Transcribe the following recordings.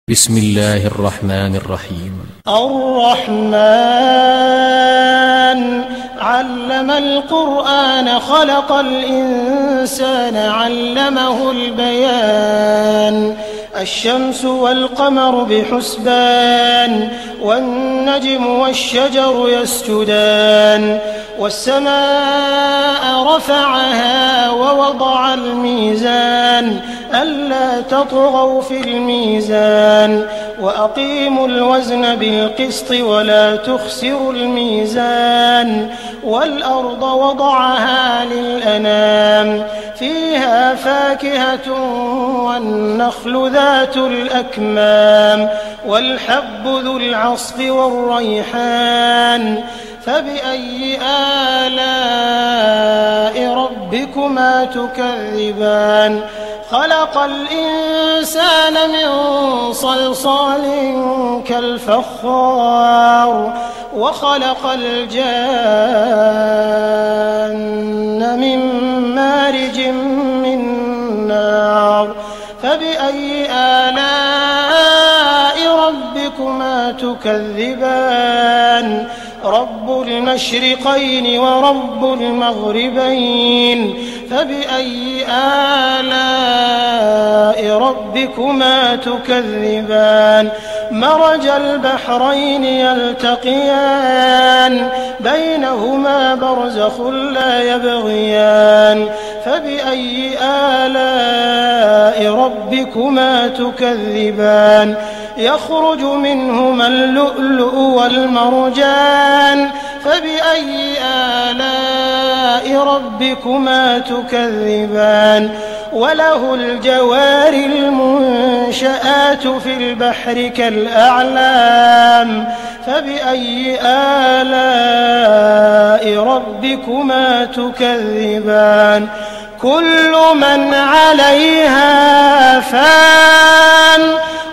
بسم الله الرحمن الرحيم. الرحمن علم القرآن خلق الإنسان علمه البيان. الشمس والقمر بحسبان والنجم والشجر يسجدان والسماء رفعها ووضع الميزان ألا تطغوا في الميزان وأقيموا الوزن بالقسط ولا تخسروا الميزان والأرض وضعها للأنام فيها فاكهة والنخل ذات الأكمام والحب ذو العصف والريحان فبأي آلاء ربكما تكذبان. خلق الإنسان من صلصال كالفخار وخلق الجان من مارج من نار فبأي آلاء ربكما تكذبان. رب المشرقين ورب المغربين فبأي آلاء ربكما تكذبان. مرج البحرين يلتقيان بينهما برزخ لا يبغيان فبأي آلاء ربكما تكذبان. يخرج منهما اللؤلؤ والمرجان فبأي آلاء ربكما تكذبان. وله الجوار المنشآت في البحر كالأعلام فبأي آلاء ربكما تكذبان. كل من عليها فان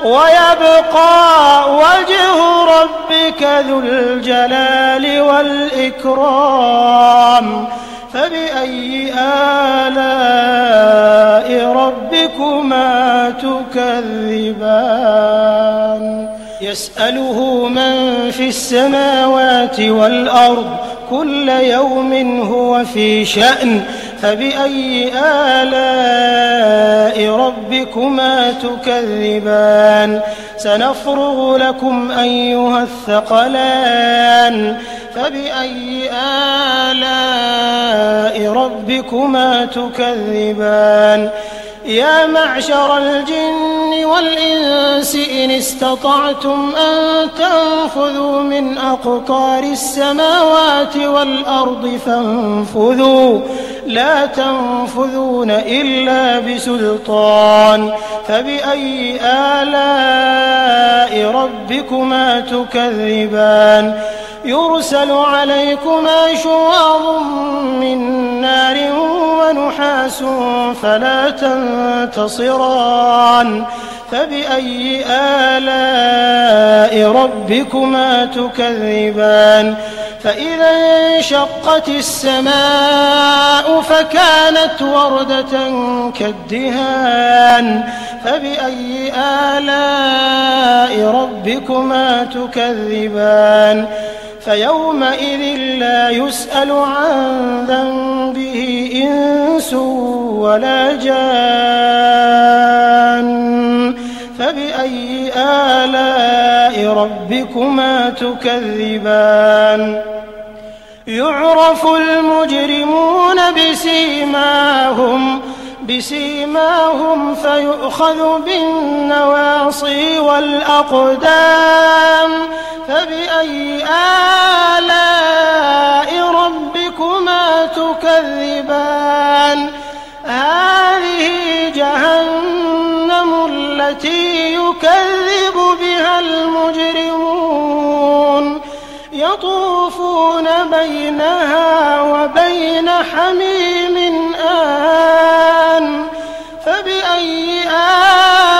ويبقى وجه ربك ذو الجلال والإكرام فبأي آلاء ربكما تكذبان. يسأله من في السماوات والأرض كل يوم هو في شأن فبأي آلاء ربكما تكذبان. سنفرغ لكم أيها الثقلان فبأي آلاء ربكما تكذبان. يا معشر الجن والإنس إن استطعتم أن تنفذوا من أقطار السماوات والأرض فانفذوا لا تنفذون إلا بسلطان فبأي آلاء ربكما تكذبان. يرسل عليكما شواظ من نار ونحاس فلا تنتصران فبأي آلاء ربكما تكذبان. فإذا انشقت السماء فكانت وردة كالدهان فبأي آلاء ربكما تكذبان. فيومئذ لا يسأل عن ذنبه إنس ولا جان فبأي آلاء ربكما تكذبان. يعرف المجرمون بسيماهم فيؤخذ بالنواصي والأقدام فبأي آلاء ربكما تكذبان. هذه جهنم التي يكذب بها المجرمون يطوفون بينها وبين حميم آن فبأي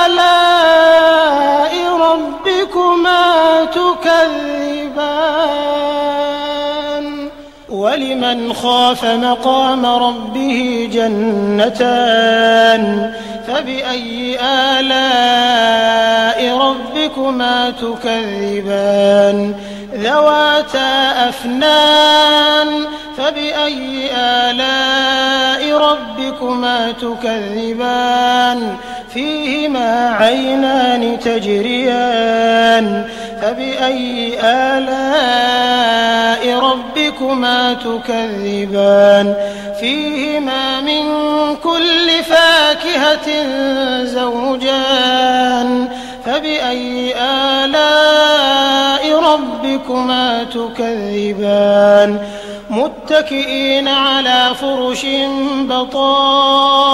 آلاء ربكما تكذبان. ولمن خاف مقام ربه جنتان فبأي آلاء ربكما تكذبان ذواتا أفنان فبأي آلاء ربكما تكذبان فيهما عينان تجريان فبأي آلاء ربكما تكذبان فيهما من كل فاكهة زوجان فبأي آلاء ربكما تكذبان متكئين على فرش بطائنها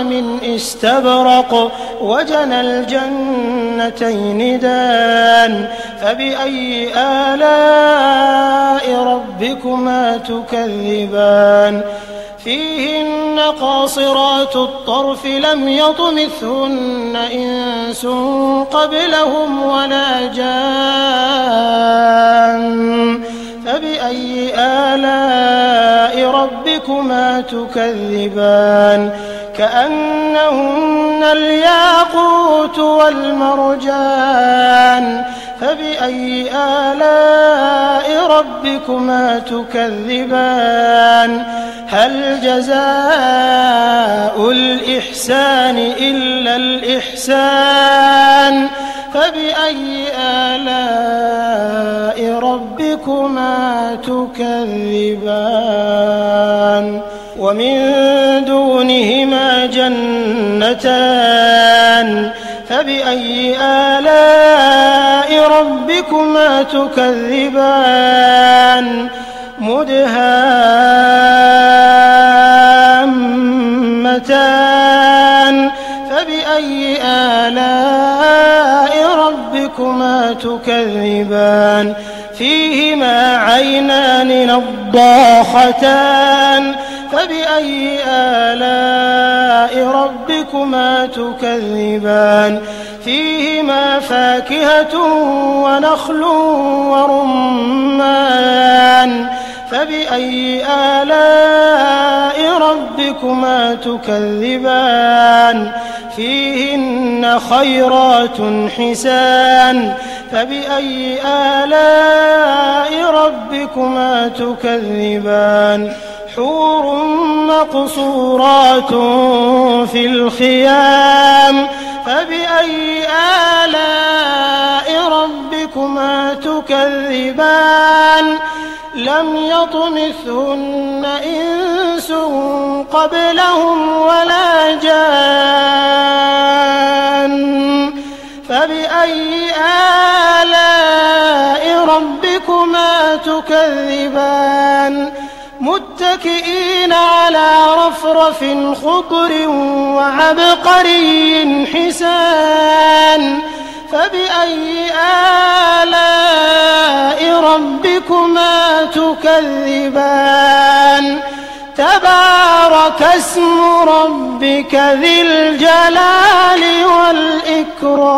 من استبرق وجنى الجنتين دان فبأي آلاء ربكما تكذبان فيهن قاصرات الطرف لم يطمثهن إنس قبلهم ولا جان فبأي آلاء ربكما تكذبان كأنهن الياقوت والمرجان فبأي آلاء ربكما تكذبان هل جزاء الإحسان إلا الإحسان فبأي آلاء ربكما تكذبان ومن دونهما جنتان فبأي آلاء ربكما تكذبان مدهامتان فبأي آلاء ربكما تكذبان فيهما عينان نضاختان فبأي آلاء ربكما تكذبان فيهما فاكهة ونخل ورمان فبأي آلاء ربكما تكذبان فيهن خيرات حسان فبأي آلاء ربكما تكذبان حور مقصورات في الخيام فبأي آلاء ربكما تكذبان لم يطمثهن إنس قبلهم ولا جان فبأي آلاء ربكما تكذبان متكئين على رفرف خضر وعبقري حسان فبأي آلاء ربكما تكذبان تبارك اسم ربك ذي الجلال والإكرام